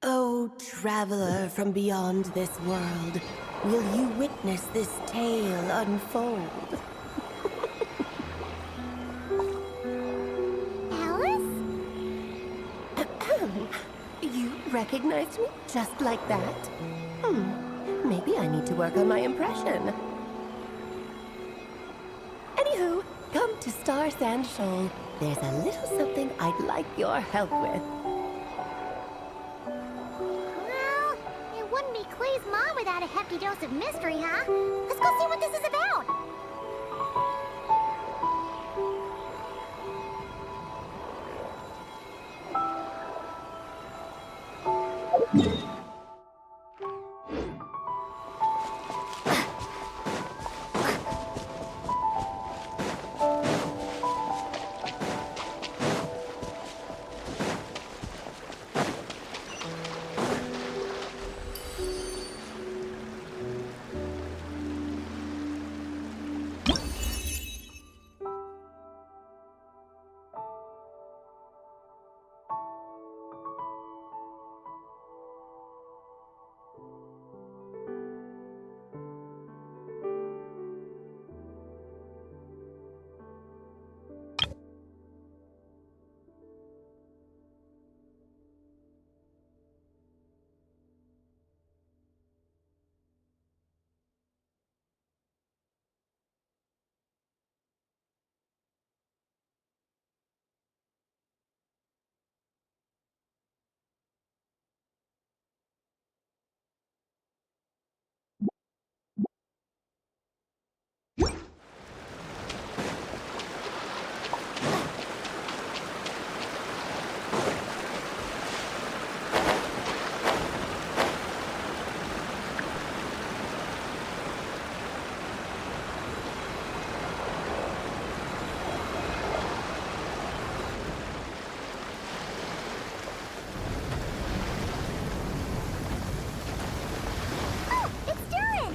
O traveler from beyond this world, will you witness this tale unfold? Alice? You recognized me just like that? Maybe I need to work on my impression. Anywho, come to Star Sand Shoal. There's a little something I'd like your help with. Well, it wouldn't be Clay's mom without a hefty dose of mystery, huh? Let's go see what this is about. Oh, it's Durin!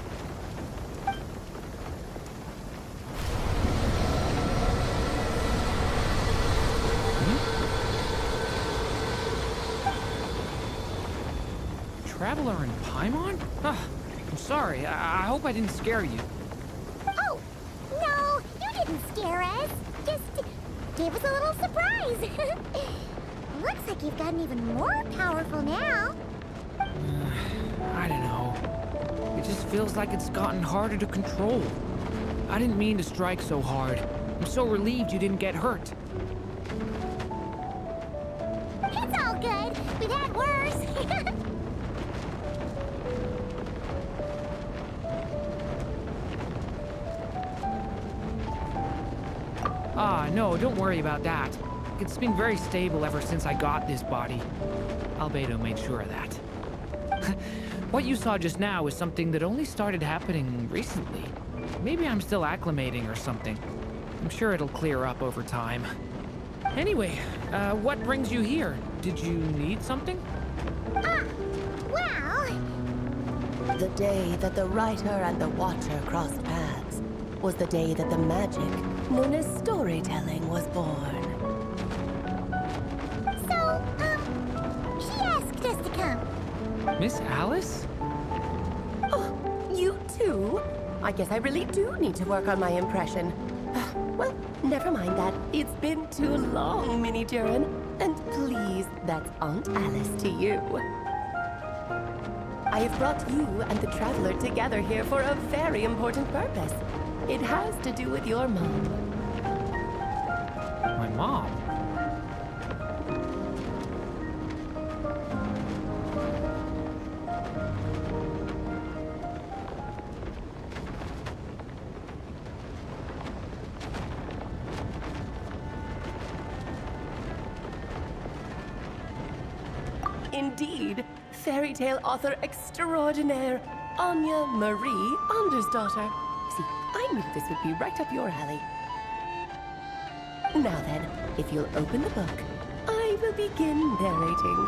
Traveler in Paimon? I'm sorry. I hope I didn't scare you. Oh, no, you didn't scare us. Just gave us a little surprise. Looks like you've gotten even more powerful now. I don't know. It just feels like it's gotten harder to control. I didn't mean to strike so hard. I'm so relieved you didn't get hurt. It's all good. We've had worse. No, don't worry about that. It's been very stable ever since I got this body. Albedo made sure of that. What you saw just now is something that only started happening recently. Maybe I'm still acclimating or something. I'm sure it'll clear up over time. Anyway, what brings you here? Did you need something? Well... The day that the writer and the watcher crossed paths was the day that the magic, known as storytelling, was born. So, she asked us to come. Miss Alice? Oh, you too? I guess I really do need to work on my impression. Well, never mind that. It's been too long, Mini Durin. And please, that's Aunt Alice to you. I have brought you and the Traveler together here for a very important purpose. It has to do with your mom. My mom? Indeed, fairy tale author extraordinaire, Anya Marie Andersdottir. See, I knew this would be right up your alley. Now then, if you'll open the book, I will begin narrating.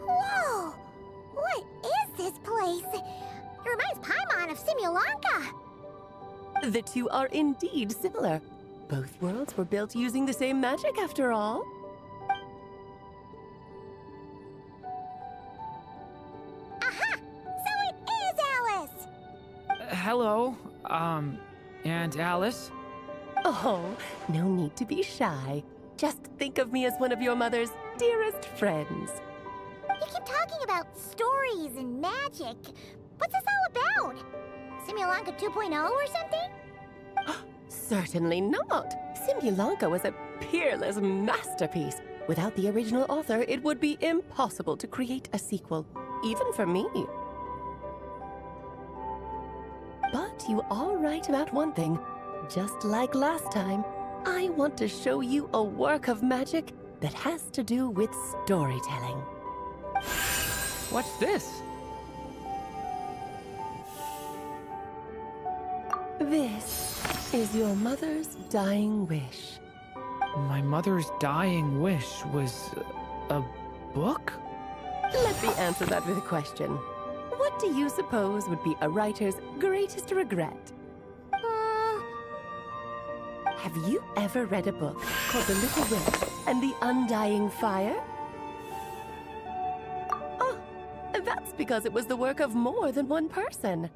Whoa! What is this place? It reminds Paimon of Simulanka. The two are indeed similar. Both worlds were built using the same magic after all. Aha! So it is Alice! Hello, Aunt Alice? Oh, no need to be shy. Just think of me as one of your mother's dearest friends. You keep talking about stories and magic. What's this all about? Simulanka 2.0 or something? Certainly not. Simulanka was a peerless masterpiece. Without the original author, it would be impossible to create a sequel, even for me. But you are right about one thing. Just like last time, I want to show you a work of magic that has to do with storytelling. What's this? This is your mother's dying wish. My mother's dying wish was a book? Let me answer that with a question. What do you suppose would be a writer's greatest regret? Have you ever read a book called The Little Witch and the Undying Fire? Oh, that's because it was the work of more than one person.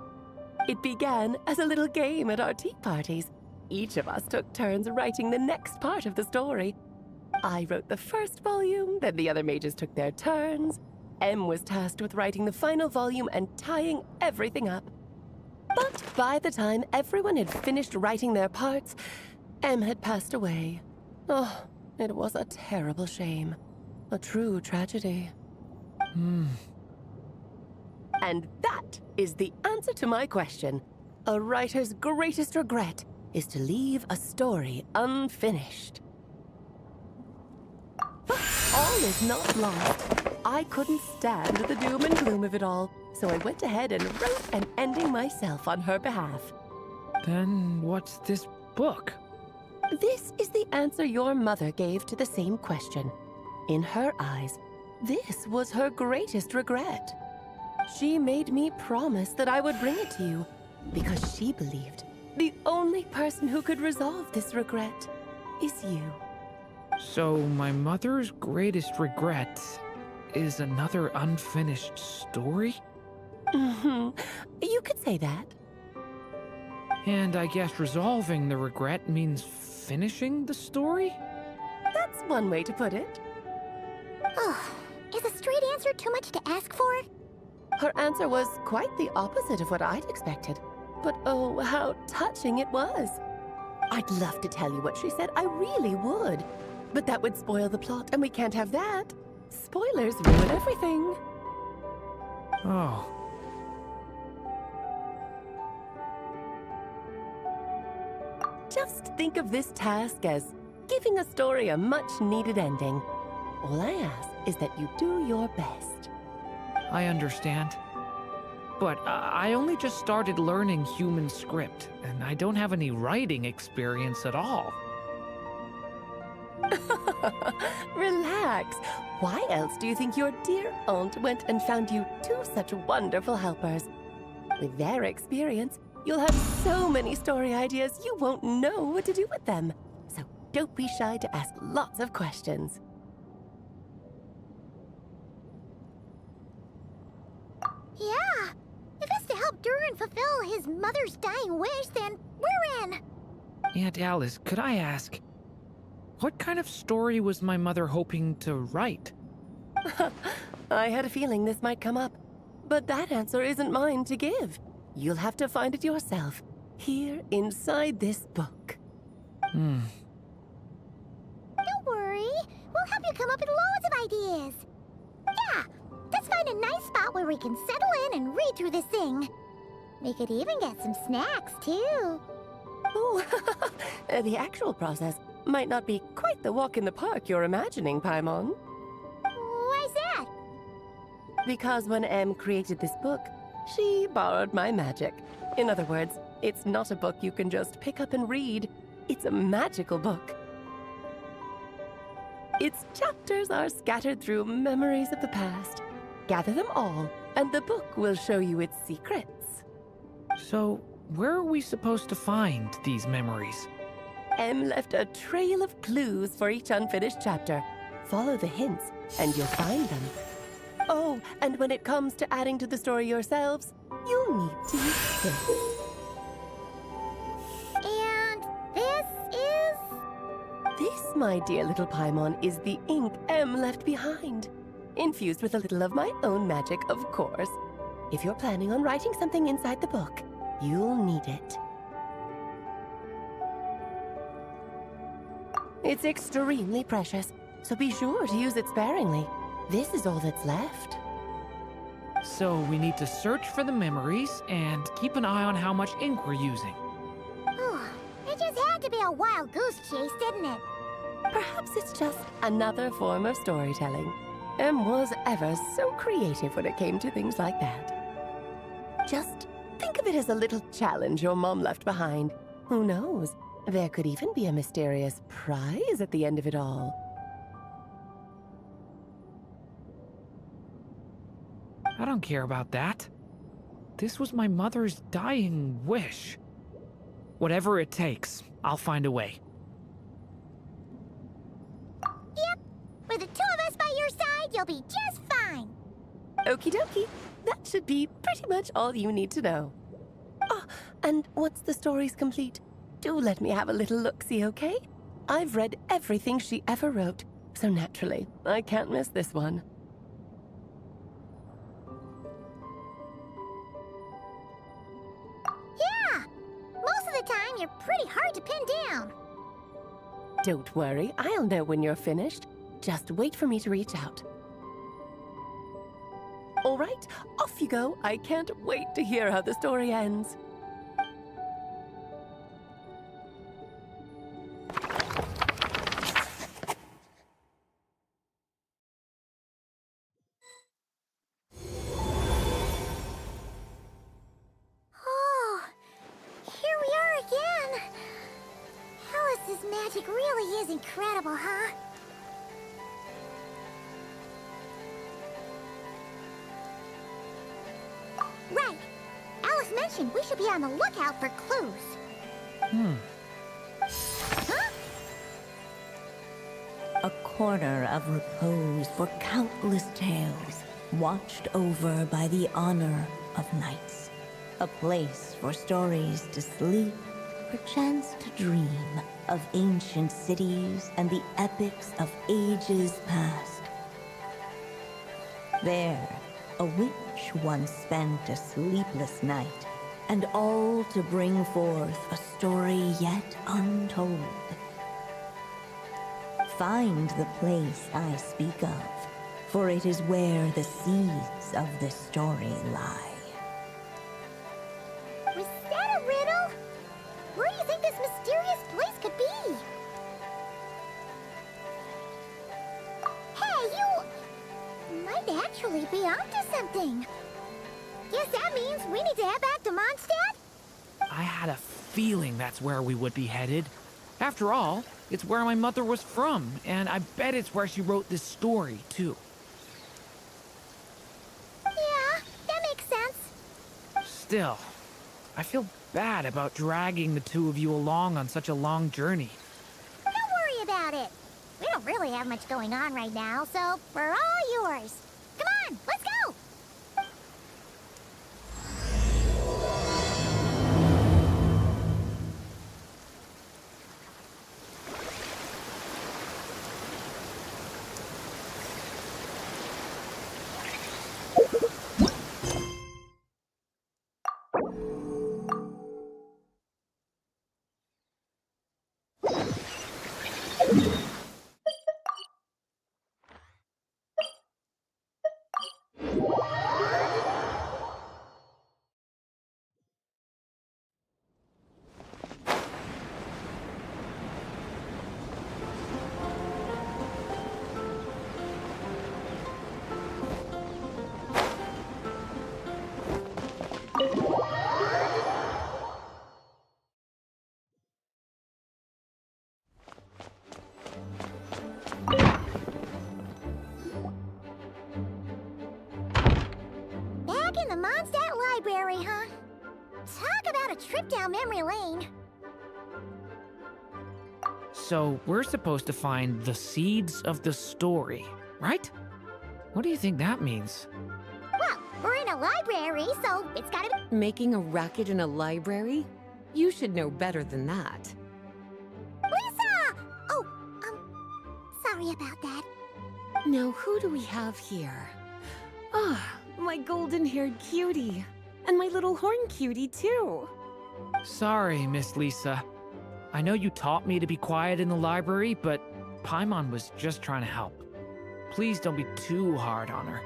It began as a little game at our tea parties. Each of us took turns writing the next part of the story. I wrote the first volume, then the other mages took their turns. Em was tasked with writing the final volume and tying everything up. But by the time everyone had finished writing their parts, Em had passed away. Oh, it was a terrible shame. A true tragedy. And that is the answer to my question. A writer's greatest regret is to leave a story unfinished. But all is not lost. I couldn't stand the doom and gloom of it all, so I went ahead and wrote an ending myself on her behalf. Then what's this book? This is the answer your mother gave to the same question. In her eyes, this was her greatest regret. She made me promise that I would bring it to you, because she believed the only person who could resolve this regret is you. So my mother's greatest regret is another unfinished story? You could say that. And I guess resolving the regret means finishing the story? That's one way to put it. Oh, is a straight answer too much to ask for? Her answer was quite the opposite of what I'd expected. But oh, how touching it was. I'd love to tell you what she said, I really would. But that would spoil the plot, and we can't have that. Spoilers ruin everything. Oh. Just think of this task as giving a story a much-needed ending. All I ask is that you do your best. I understand. But I only just started learning human script, and I don't have any writing experience at all. Relax. Why else do you think your dear aunt went and found you two such wonderful helpers? With their experience, you'll have so many story ideas you won't know what to do with them. So don't be shy to ask lots of questions. Yeah. If it's to help Durin fulfill his mother's dying wish, then we're in. Aunt Alice, could I ask, what kind of story was my mother hoping to write? I had a feeling this might come up, but that answer isn't mine to give. You'll have to find it yourself, here inside this book. Don't worry. We'll help you come up with loads of ideas. Yeah, that's find a nice spot where we can settle in and read through this thing. We could even get some snacks, too. Oh, the actual process might not be quite the walk in the park you're imagining, Paimon. Why's that? Because when Em created this book, she borrowed my magic. In other words, it's not a book you can just pick up and read. It's a magical book. Its chapters are scattered through memories of the past. Gather them all, and the book will show you its secrets. So, where are we supposed to find these memories? Em left a trail of clues for each unfinished chapter. Follow the hints, and you'll find them. Oh, and when it comes to adding to the story yourselves, you'll need to use this. And this is... This, my dear little Paimon, is the ink Em left behind. Infused with a little of my own magic, of course. If you're planning on writing something inside the book, you'll need it. It's extremely precious, so be sure to use it sparingly. This is all that's left. So, we need to search for the memories and keep an eye on how much ink we're using. It just had to be a wild goose chase, didn't it? Perhaps it's just another form of storytelling. Em was ever so creative when it came to things like that. Just think of it as a little challenge your mom left behind. Who knows? There could even be a mysterious prize at the end of it all. I don't care about that. This was my mother's dying wish. Whatever it takes, I'll find a way. Yep. With the two of us by your side, you'll be just fine. Okie dokie. That should be pretty much all you need to know. Oh, and once the story's complete, do let me have a little look-see, okay? I've read everything she ever wrote, so naturally, I can't miss this one. Yeah. Most of the time, you're pretty hard to pin down. Don't worry, I'll know when you're finished. Just wait for me to reach out. All right, off you go. I can't wait to hear how the story ends. Oh, here we are again. Alice's magic really is incredible, huh? Right. Alice mentioned we should be on the lookout for clues. Huh? A corner of repose for countless tales, watched over by the honor of knights. A place for stories to sleep, perchance to dream of ancient cities and the epics of ages past. There, a witch once spent a sleepless night, and all to bring forth a story yet untold. Find the place I speak of, for it is where the seeds of this story lie. Was that a riddle? Where do you think this mysterious place could be? Hey, you might actually be onto something. Guess that means we need to head back to Mondstadt? I had a feeling that's where we would be headed. After all, it's where my mother was from, and I bet it's where she wrote this story, too. Yeah, that makes sense. Still, I feel bad about dragging the two of you along on such a long journey. Don't worry about it. We don't really have much going on right now, so we're all yours. Come on, let's go! the Mondstadt Library, huh? Talk about a trip down memory lane. So, we're supposed to find the seeds of the story, right? What do you think that means? Well, we're in a library, so it's gotta be... Making a racket in a library? You should know better than that. Lisa! Oh, sorry about that. Now, who do we have here? Ah, my golden-haired cutie. And my little horn cutie, too. Sorry, Miss Lisa. I know you taught me to be quiet in the library, but Paimon was just trying to help. Please don't be too hard on her.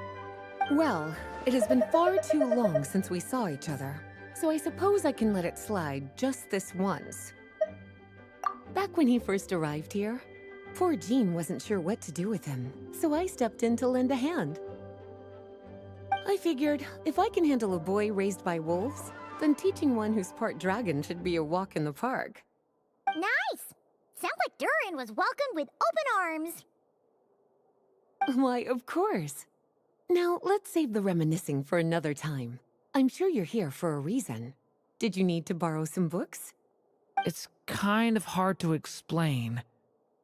Well, it has been far too long since we saw each other, so I suppose I can let it slide just this once. Back when he first arrived here, poor Jean wasn't sure what to do with him, so I stepped in to lend a hand. I figured if I can handle a boy raised by wolves, then teaching one who's part dragon should be a walk in the park. Nice! Sounds like Durin was welcomed with open arms. Why, of course. Now, let's save the reminiscing for another time. I'm sure you're here for a reason. Did you need to borrow some books? It's kind of hard to explain.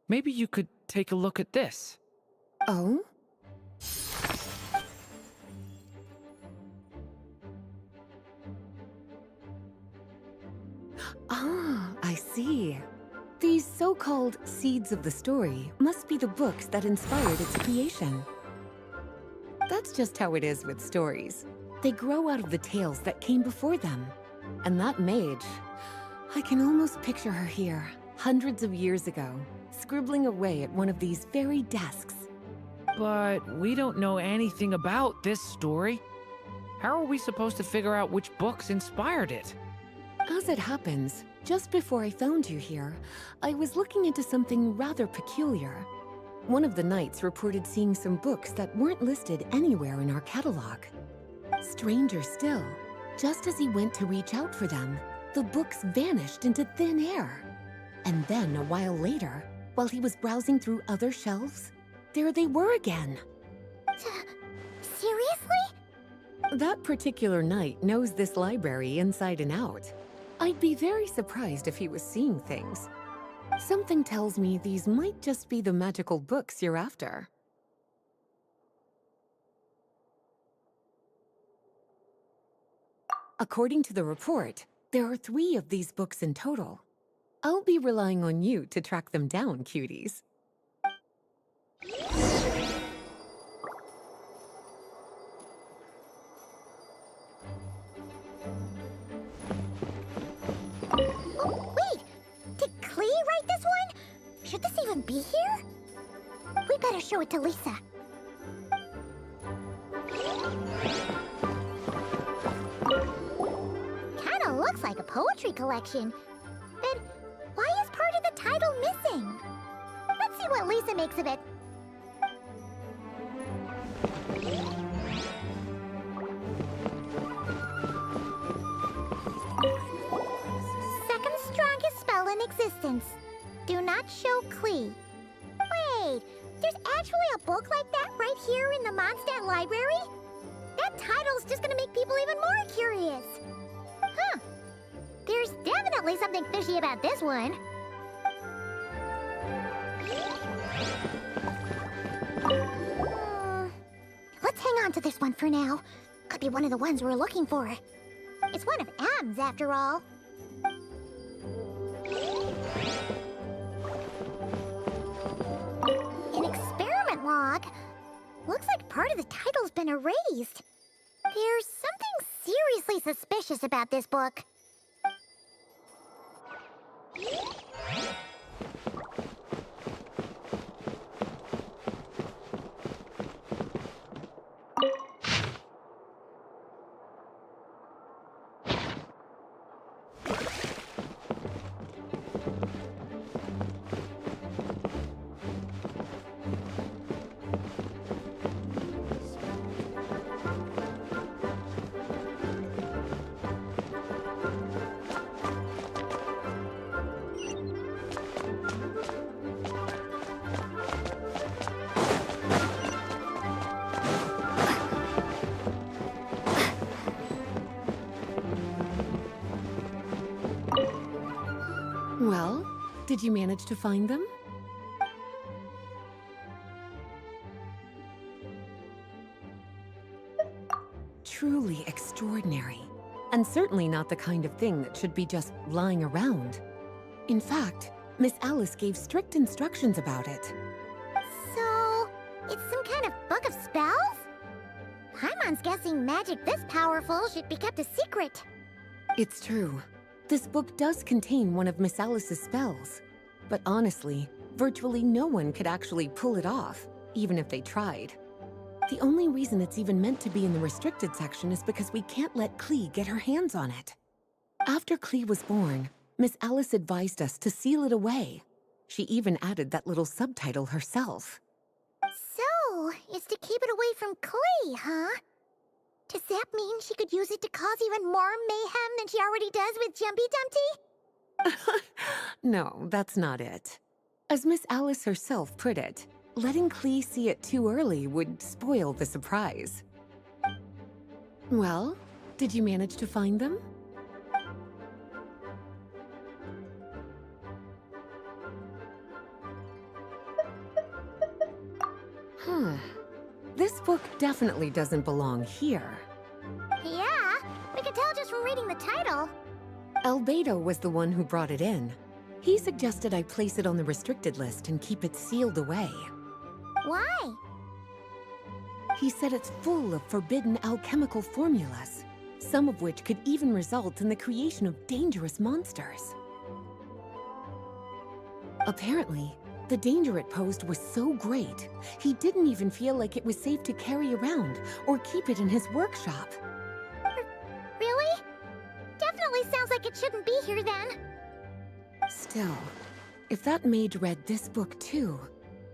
Maybe you could take a look at this. Oh? Ah, I see. These so-called seeds of the story must be the books that inspired its creation. That's just how it is with stories. They grow out of the tales that came before them. And that mage, I can almost picture her here, hundreds of years ago, scribbling away at one of these very desks. But we don't know anything about this story. How are we supposed to figure out which books inspired it? As it happens, just before I found you here, I was looking into something rather peculiar. One of the knights reported seeing some books that weren't listed anywhere in our catalog. Stranger still, just as he went to reach out for them, the books vanished into thin air. And then a while later, while he was browsing through other shelves, there they were again. Seriously? That particular knight knows this library inside and out. I'd be very surprised if he was seeing things. Something tells me these might just be the magical books you're after. According to the report, there are 3 of these books in total. I'll be relying on you to track them down, cuties. Oh, wait! Did Klee write this one? Should this even be here? We better show it to Lisa. Kinda looks like a poetry collection. But why is part of the title missing? Let's see what Lisa makes of it. Second strongest spell in existence. Do not show Klee. Wait, there's actually a book like that right here in the Mondstadt Library? That title's just gonna make people even more curious. Huh. There's definitely something fishy about this one. Let's hang on to this one for now. Could be one of the ones we're looking for. It's one of M's after all. An experiment log. Looks like part of the title's been erased. There's something seriously suspicious about this book. Did you manage to find them? Truly extraordinary. And certainly not the kind of thing that should be just lying around. In fact, Miss Alice gave strict instructions about it. So, it's some kind of book of spells? Paimon's guessing magic this powerful should be kept a secret. It's true. This book does contain one of Miss Alice's spells. But honestly, virtually no one could actually pull it off, even if they tried. The only reason it's even meant to be in the restricted section is because we can't let Klee get her hands on it. After Klee was born, Miss Alice advised us to seal it away. She even added that little subtitle herself. So, it's to keep it away from Klee, huh? Does that mean she could use it to cause even more mayhem than she already does with Jumpy Dumpty? No, that's not it. As Miss Alice herself put it, letting Klee see it too early would spoil the surprise. Well, did you manage to find them? Huh. This book definitely doesn't belong here. Yeah, we could tell just from reading the title. Albedo was the one who brought it in. He suggested I place it on the restricted list and keep it sealed away. Why? He said it's full of forbidden alchemical formulas, some of which could even result in the creation of dangerous monsters. Apparently, the danger it posed was so great, he didn't even feel like it was safe to carry around or keep it in his workshop. Really? Definitely sounds like it shouldn't be here then. Still, if that mage read this book too,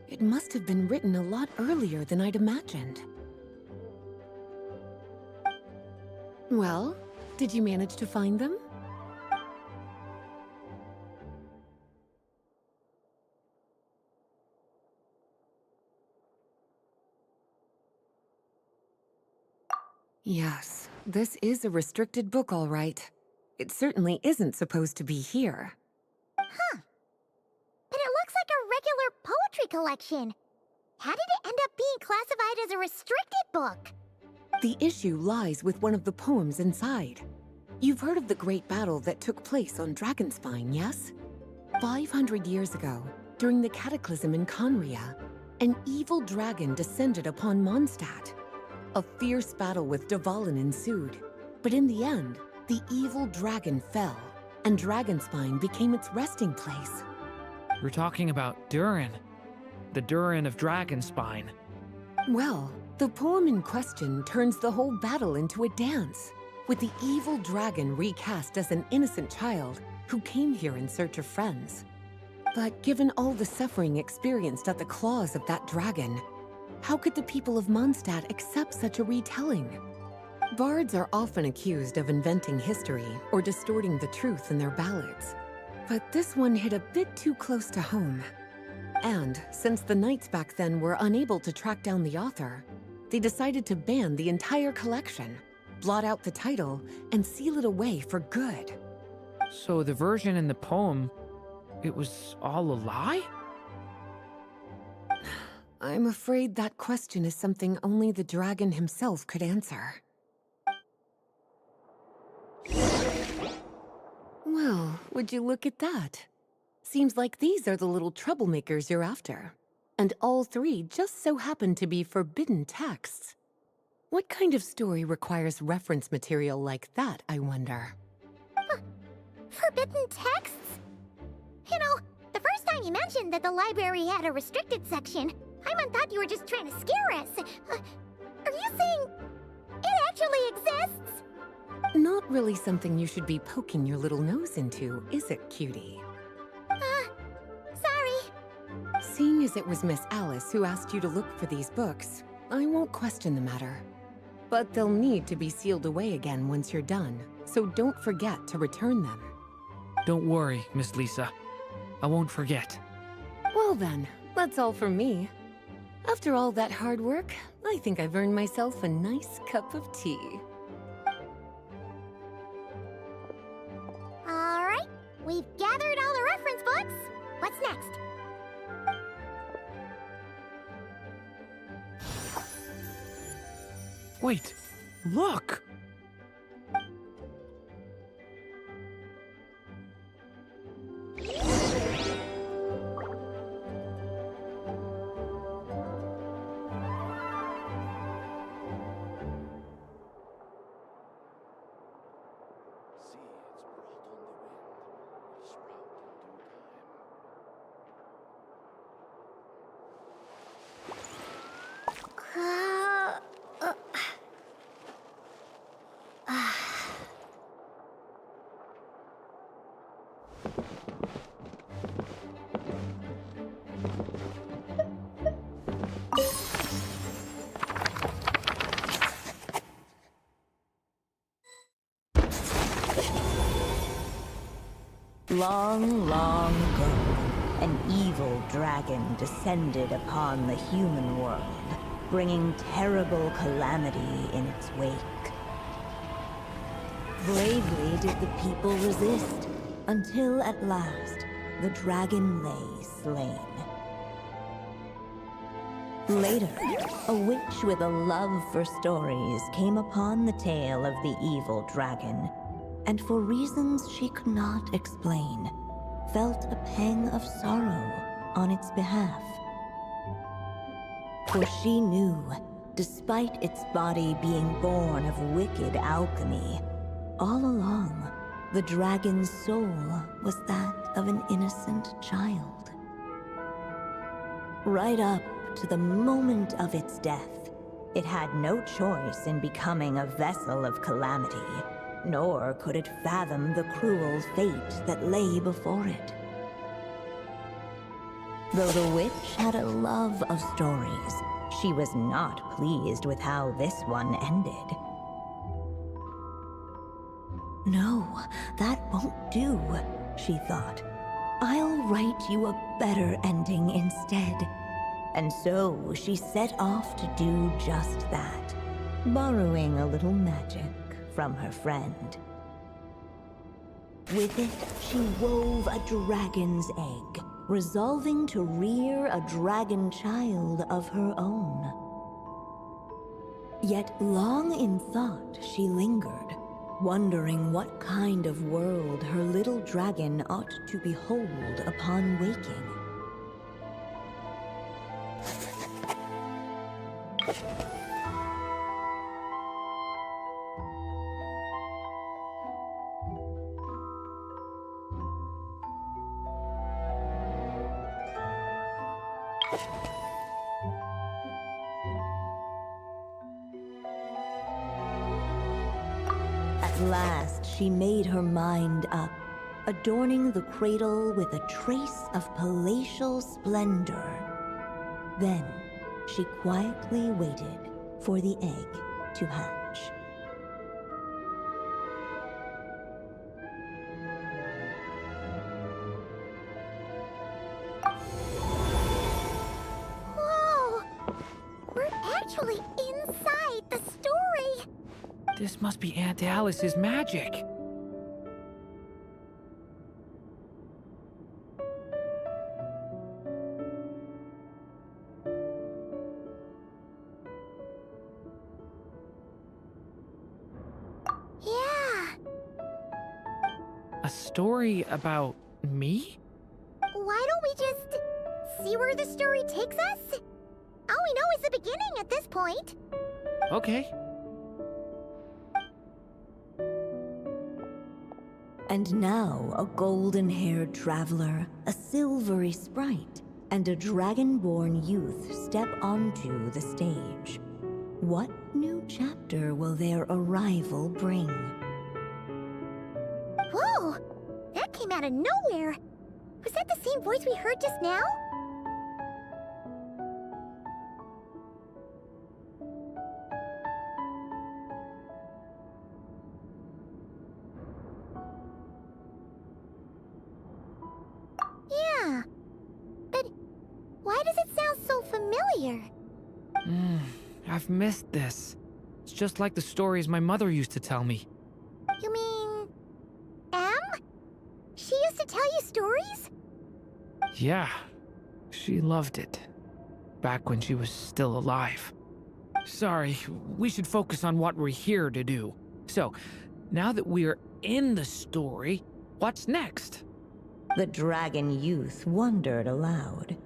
it must have been written a lot earlier than I'd imagined. Well, did you manage to find them? Yes, this is a restricted book, all right. It certainly isn't supposed to be here. Huh. But it looks like a regular poetry collection. How did it end up being classified as a restricted book? The issue lies with one of the poems inside. You've heard of the great battle that took place on Dragonspine, yes? 500 years ago, during the cataclysm in Conria, an evil dragon descended upon Mondstadt. A fierce battle with Dvalin ensued, but in the end, the evil dragon fell, and Dragonspine became its resting place. We're talking about Durin. The Durin of Dragonspine. Well, the poem in question turns the whole battle into a dance, with the evil dragon recast as an innocent child who came here in search of friends. But given all the suffering experienced at the claws of that dragon, how could the people of Mondstadt accept such a retelling? Bards are often accused of inventing history or distorting the truth in their ballads. But this one hit a bit too close to home. And since the knights back then were unable to track down the author, they decided to ban the entire collection, blot out the title, and seal it away for good. So the version in the poem, it was all a lie? I'm afraid that question is something only the dragon himself could answer. Well, would you look at that? Seems like these are the little troublemakers you're after. And all three just so happen to be forbidden texts. What kind of story requires reference material like that, I wonder? Forbidden texts? You know, the first time you mentioned that the library had a restricted section, Paimon thought you were just trying to scare us. Are you saying it actually exists? Not really something you should be poking your little nose into, is it, cutie? Sorry. Seeing as it was Miss Alice who asked you to look for these books, I won't question the matter. But they'll need to be sealed away again once you're done, so don't forget to return them. Don't worry, Miss Lisa. I won't forget. Well then, that's all from me. After all that hard work, I think I've earned myself a nice cup of tea. All right, we've gathered all the reference books. What's next? Wait, look! Long, long ago, an evil dragon descended upon the human world, bringing terrible calamity in its wake. Bravely did the people resist, until at last, the dragon lay slain. Later, a witch with a love for stories came upon the tale of the evil dragon, and for reasons she could not explain, felt a pang of sorrow on its behalf. For she knew, despite its body being born of wicked alchemy, all along, the dragon's soul was that of an innocent child. Right up to the moment of its death, it had no choice in becoming a vessel of calamity, nor could it fathom the cruel fate that lay before it. Though the witch had a love of stories, she was not pleased with how this one ended. No, that won't do, she thought. I'll write you a better ending instead. And so she set off to do just that, borrowing a little magic from her friend. With it, she wove a dragon's egg, resolving to rear a dragon child of her own. Yet long in thought she lingered, wondering what kind of world her little dragon ought to behold upon waking. At last, she made her mind up, adorning the cradle with a trace of palatial splendor. Then, she quietly waited for the egg to hatch. Whoa! We're actually inside the story! This must be Aunt Alice's magic. Yeah! A story about me? Why don't we just see where the story takes us? All we know is the beginning at this point. Okay. And now a golden-haired traveler, a silvery sprite, and a dragon-born youth step onto the stage. What new chapter will their arrival bring? Whoa! That came out of nowhere! Was that the same voice we heard just now? Yeah. But why does it sound so familiar? I've missed this. It's just like the stories my mother used to tell me. You mean... Em? She used to tell you stories? Yeah, she loved it. Back when she was still alive. Sorry, we should focus on what we're here to do. So, now that we're in the story, what's next? The dragon youth wondered aloud.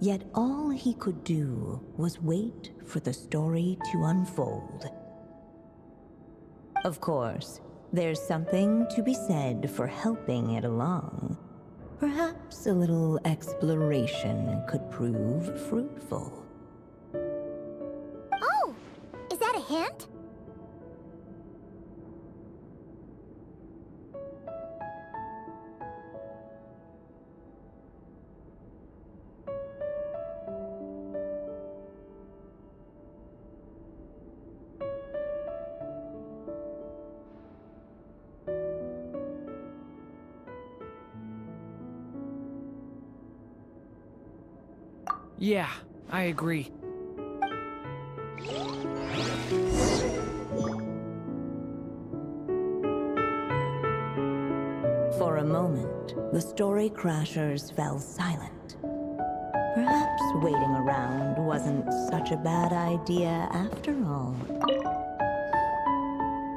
Yet all he could do was wait for the story to unfold. Of course, there's something to be said for helping it along. Perhaps a little exploration could prove fruitful. Oh, is that a hint? Yeah, I agree. For a moment, the story crashers fell silent. Perhaps waiting around wasn't such a bad idea after all.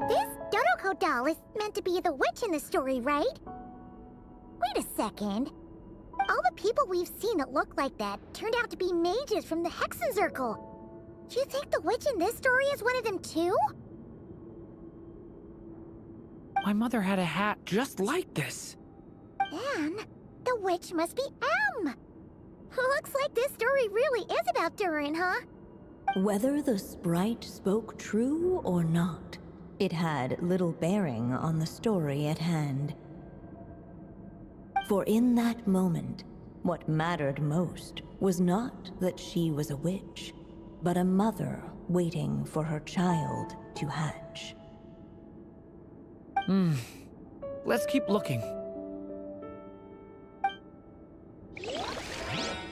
This Dodoko doll is meant to be the witch in the story, right? Wait a second. All the people we've seen that look like that turned out to be mages from the Hexen Circle. Do you think the witch in this story is one of them too? My mother had a hat just like this. Then, the witch must be M. Looks like this story really is about Durin, huh? Whether the sprite spoke true or not, it had little bearing on the story at hand. For in that moment, what mattered most was not that she was a witch, but a mother waiting for her child to hatch. Let's keep looking.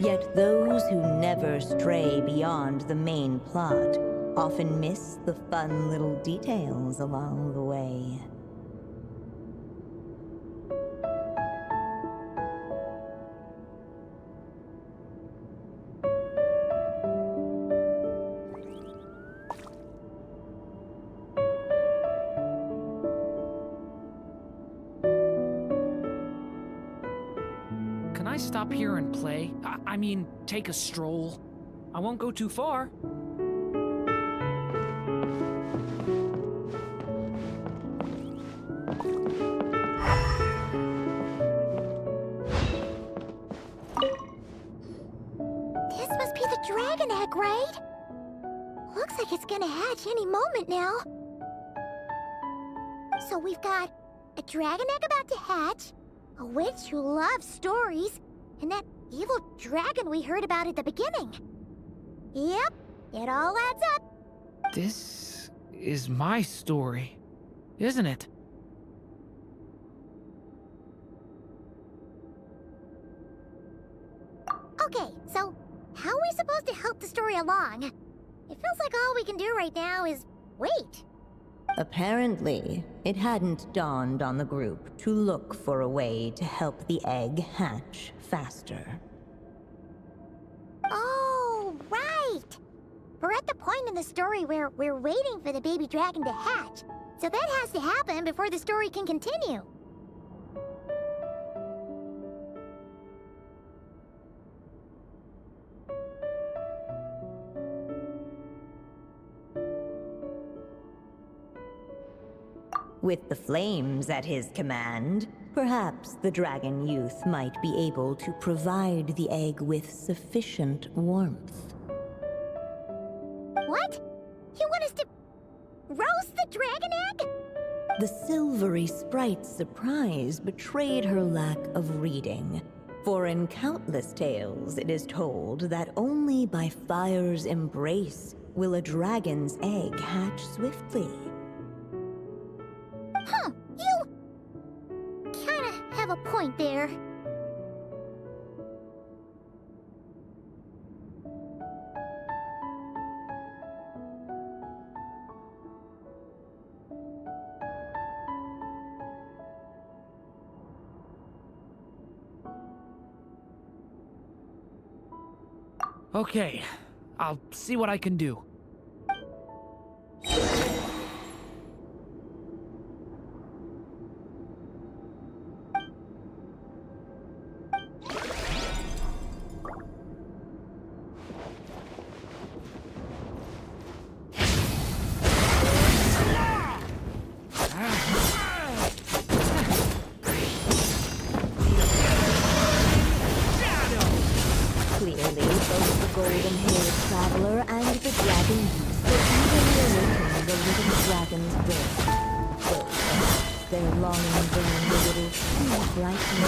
Yet those who never stray beyond the main plot often miss the fun little details along the way. Can I stop here and play? I mean, take a stroll. I won't go too far. This must be the dragon egg, right? Looks like it's gonna hatch any moment now. So we've got a dragon egg about to hatch, a witch who loves stories, and that evil dragon we heard about at the beginning. Yep, it all adds up. This is my story, isn't it? Okay, so how are we supposed to help the story along? It feels like all we can do right now is wait. Apparently, it hadn't dawned on the group to look for a way to help the egg hatch faster. Oh, right! We're at the point in the story where we're waiting for the baby dragon to hatch. So that has to happen before the story can continue. With the flames at his command, perhaps the dragon youth might be able to provide the egg with sufficient warmth. What? You want us to roast the dragon egg? The silvery sprite's surprise betrayed her lack of reading. For in countless tales it is told that only by fire's embrace will a dragon's egg hatch swiftly. Huh, you kinda have a point there. Okay, I'll see what I can do. Clearly, both the golden-haired traveler and the dragon beast were eagerly awaiting the little dragon's birth. Though perhaps their longing burned a little too brightly.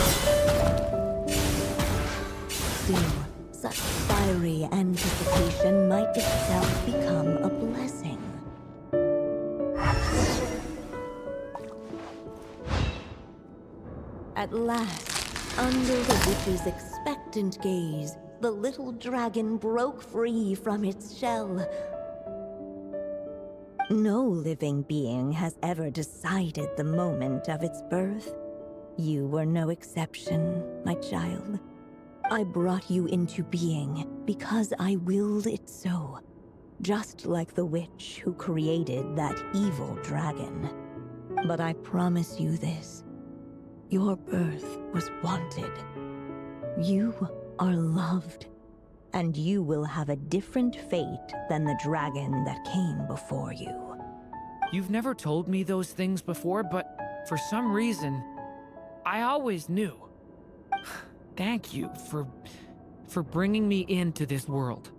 Still, such fiery anticipation might itself become a blessing. At last, under the witch's expectant gaze, the little dragon broke free from its shell. No living being has ever decided the moment of its birth. You were no exception, my child. I brought you into being because I willed it so, just like the witch who created that evil dragon. But I promise you this. Your birth was wanted. You are loved, and you will have a different fate than the dragon that came before you. You've never told me those things before, but for some reason, I always knew. Thank you for bringing me into this world.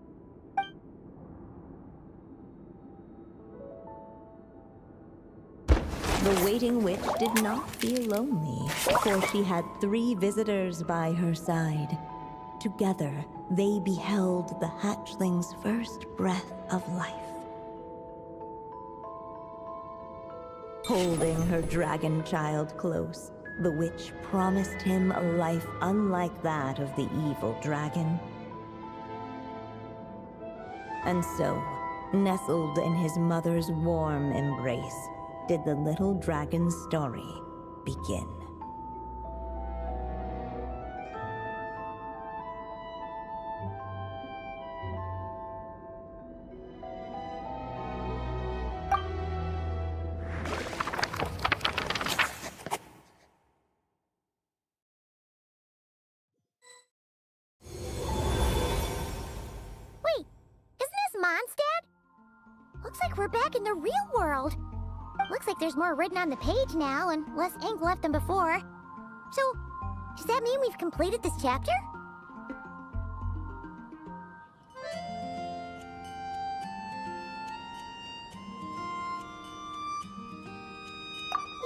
The waiting witch did not feel lonely, for she had 3 visitors by her side. Together, they beheld the hatchling's first breath of life. Holding her dragon child close, the witch promised him a life unlike that of the evil dragon. And so, nestled in his mother's warm embrace, did the little dragon's story begin. Wait, isn't this Mondstadt? Looks like we're back in the real world. Looks like there's more written on the page now and less ink left than before. So, does that mean we've completed this chapter?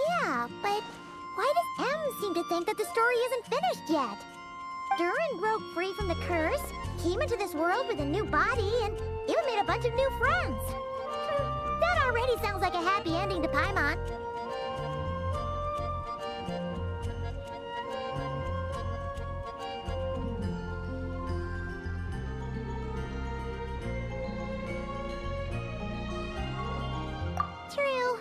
Yeah, but why does M seem to think that the story isn't finished yet? Durin broke free from the curse, came into this world with a new body, and even made a bunch of new friends. That already sounds like a happy ending to Paimon. True.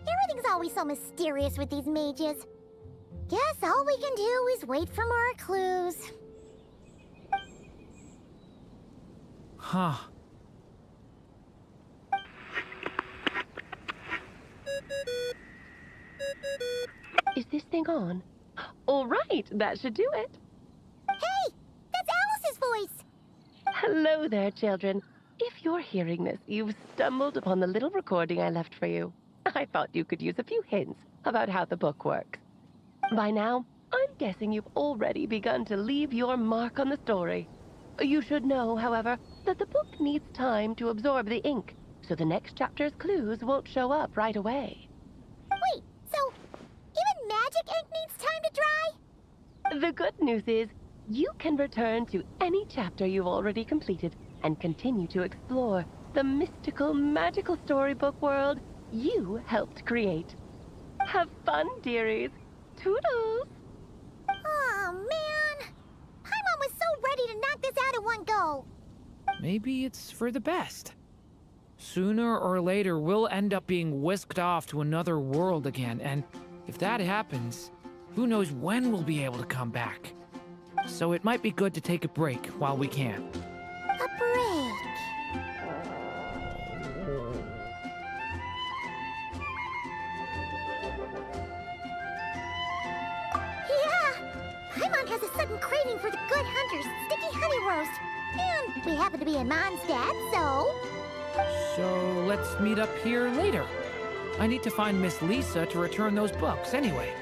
Everything's always so mysterious with these mages. Guess all we can do is wait for more clues. Huh. Is this thing on? All right, that should do it. Hey! That's Alice's voice! Hello there, children. If you're hearing this, you've stumbled upon the little recording I left for you. I thought you could use a few hints about how the book works. By now, I'm guessing you've already begun to leave your mark on the story. You should know, however, that the book needs time to absorb the ink, so the next chapter's clues won't show up right away. Wait, so even magic ink needs time to dry? The good news is, you can return to any chapter you've already completed and continue to explore the mystical, magical storybook world you helped create. Have fun, dearies. Toodles! Oh, man! Paimon was so ready to knock this out in one go. Maybe it's for the best. Sooner or later, we'll end up being whisked off to another world again, and if that happens, who knows when we'll be able to come back. So it might be good to take a break while we can. Yeah! Paimon has a sudden craving for the Good Hunter's sticky honey roast. And we happen to be in Mondstadt, so... So let's meet up here later. I need to find Miss Lisa to return those books anyway.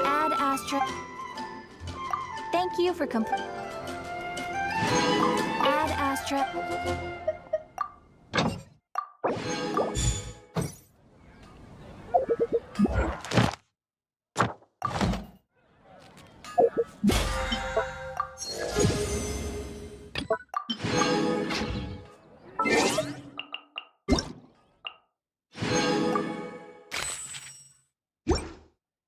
Ad Astra. Thank you for Ad Astra.